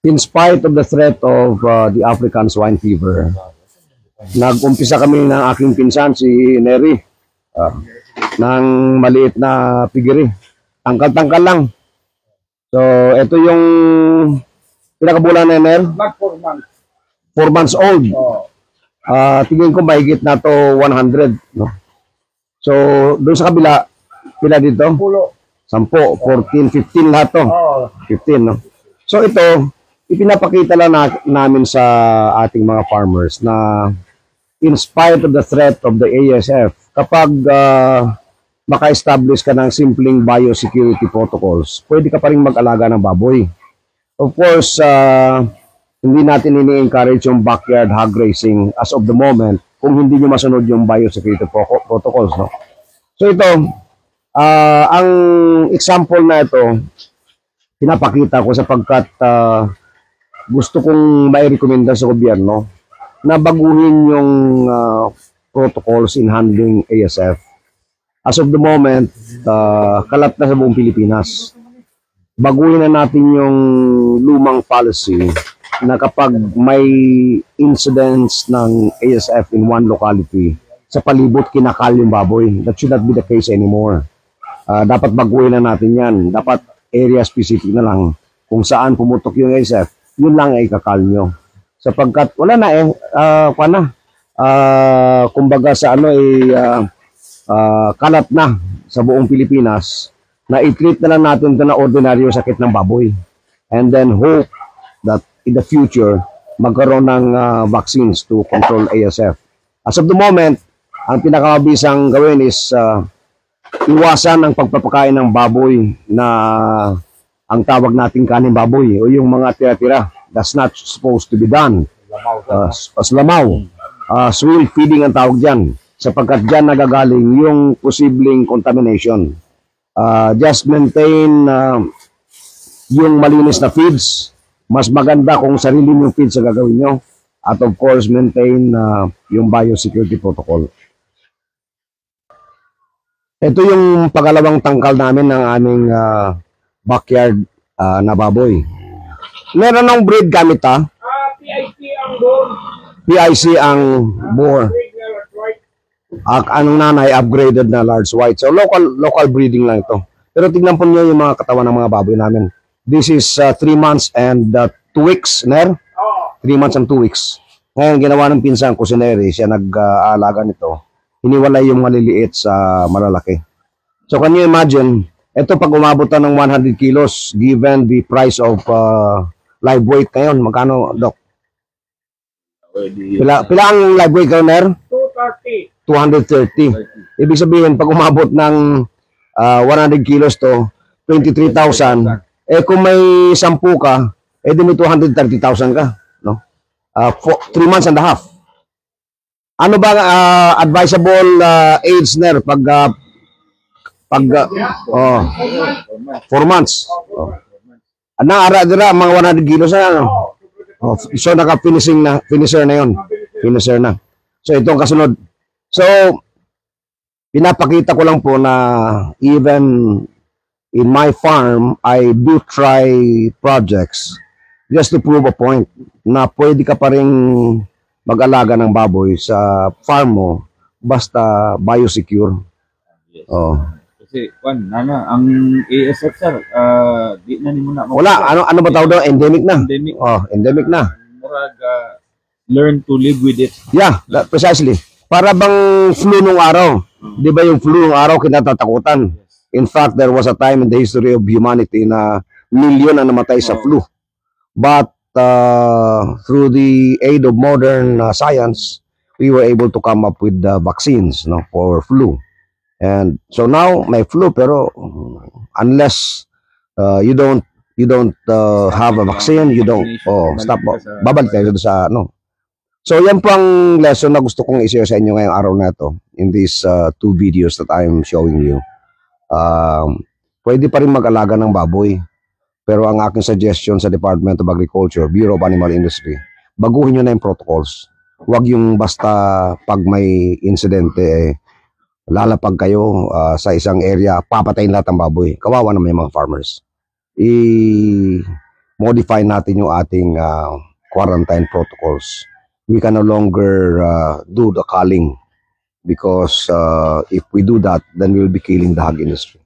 In spite of the threat of the African swine fever, nag-umpisa kami ng aking pinsan, si Neri, ng maliit na pigiri. Tangkal-tangkal lang. So, ito yung pinakabulan na Ner. 4 months. 4 months old. Tingin ko mahigit na to 100. No? So, doon sa kabila, pila dito? 10, 14, 15 lahat to. 15, no? So, ito, ipinapakita lang namin sa ating mga farmers na in spite of the threat of the ASF, kapag maka-establish ka ng simpleng biosecurity protocols, pwede ka pa rin mag-alaga ng baboy. Of course, hindi natin ini-encourage yung backyard hog raising as of the moment kung hindi nyo masunod yung biosecurity protocols. No? So ito, ang example na ito, pinapakita ko sapagkat gusto kong mai-recommenda sa gobyerno na baguhin yung protocols in handling ASF. As of the moment, kalat na sa buong Pilipinas. Baguhin na natin yung lumang policy na kapag may incidents ng ASF in one locality, sa palibot kinakal yung baboy. That should not be the case anymore. Dapat baguhin na natin yan. Dapat area specific na lang. Kung saan pumutok yung ASF, yun lang ay kakal nyo. Sapagkat wala na kumbaga sa kalat na sa buong Pilipinas, na i-treat na lang natin ito na ordinaryo sakit ng baboy. And then hope that in the future, magkaroon ng vaccines to control ASF. As of the moment, ang pinakamabisang gawin is iwasan ang pagpapakain ng baboy na ang tawag nating kanin baboy o yung mga tira-tira. That's not supposed to be done. Lamaw. Swill feeding ang tawag dyan. Sapagkat dyan nagagaling yung posibleng contamination. Just maintain yung malinis na feeds. Mas maganda kung sarili yung feeds sa gagawin nyo. At of course, maintain yung biosecurity protocol. Ito yung pangalawang tangkal namin ng aming backyard na baboy. Meron ng breed gamit PIC ang board. PIC ang boar. Anong nanay, upgraded na large white. So local breeding lang ito. Pero tignan po niyo yung mga katawan ng mga baboy namin. This is 3 months and 2 weeks, Ner? 3 months and 2 weeks. Ngayon, ginawa ng pinsan ko si Neri, siya nag-aalaga nito. Hiniwalay yung maliliit sa malalaki. So can you imagine, ito pag umabot na ng 100 kilos, given the price of live weight ngayon, magkano, Doc? Pila ang live weight ngayon, Ner? 230. Ibig sabihin, pag umabot ng 100 kilos to, 23,000. Kung may 10 ka, di may 230,000 ka. No? 3 months and a half. Ano ba advisable age, Ner? 4 months. Naara-dira, mga 100 kilos na. Ano? So, finisher na yun. Finisher na. So, ito ang kasunod. So, pinapakita ko lang po na even in my farm, I do try projects just to prove a point na pwede ka pa rin mag-alaga ng baboy sa farm mo basta biosecure. Kasi, ang ASF, sir, di na ni mo na. Wala, ano ba tawag doon? Endemic na. Endemic na. Murag, learn to live with it. Yeah, precisely. Para bang flu nung araw. Di ba yung flu nung araw kinatatakutan? In fact, there was a time in the history of humanity na milyon ang namatay sa flu. But through the aid of modern science, we were able to come up with vaccines, no, for flu. And so now may flu, pero unless you don't have a vaccine, you don't stop. Babalik tayo sa ano. So yan po ang lesson na gusto kong i-share sa inyo ngayong araw na ito in these 2 videos that I'm showing you. Pwede pa rin mag-alaga ng baboy. Pero ang aking suggestion sa Department of Agriculture, Bureau of Animal Industry, baguhin nyo na yung protocols. Huwag yung basta pag may insidente, lalapag kayo sa isang area, papatayin lahat ng baboy. Kawawa naman yung mga farmers. modify natin yung ating quarantine protocols. We can no longer do the culling because if we do that, then we'll be killing the hog industry.